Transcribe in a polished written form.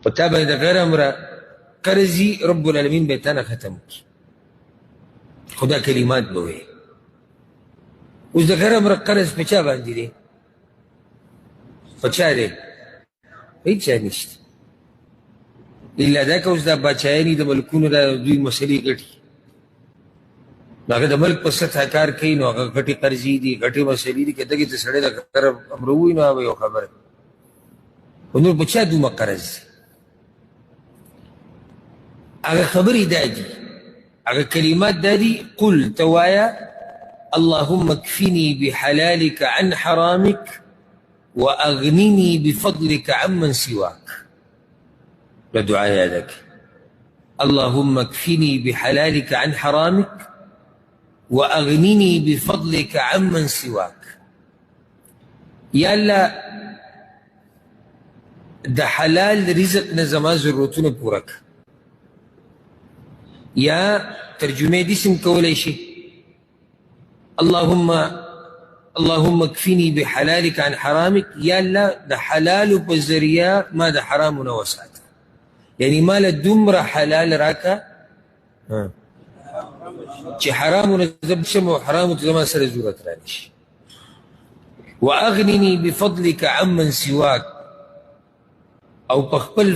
په تا باندې د غیر امره قرضي رب العالمین به تا نه ختم کړي. خو دا کلمات به وایي. اوس د غیر امره قرض په چا باندې دی؟ په چا دی؟ هېڅ چا نشته الا دا که اوس دا باچایاني د ملکونو دا دوی مسلې ګټي، نو هغه د ملک په سطحه کار کوي، نو هغه غټې قرضې دي، غټې مسلې دي. که دغې ته سړی د غیر امره ووایي نو هغه به یو خبره، خو نور په چا دومره قرض دی؟ هغه خبرې دا دي، هغه کلمات دا دي. قل ته وایه اللهم اکفني بحلالك عن حرامك واغنني بفضلك عمن سواك. دا دعا یاده کړه. اللهم اکفني بحلالك عن حرامك واغنني بفضلك عمن سواك. یا الله د حلال رزق نه زما ضرورتونه پوره کړه. یا ترجمه دې سم کولی شي اللهم اکفني بحلالك عن حرامك. یا الله د حلالو په ذریعه ما د حرامو نه وساته، یعنی ما له دومره حلال راکه چې حرامو نه زه بشم او حرامو ته زما سره ضرورت رانی شي. واغنني بفضلك عمن سواك، او په خپل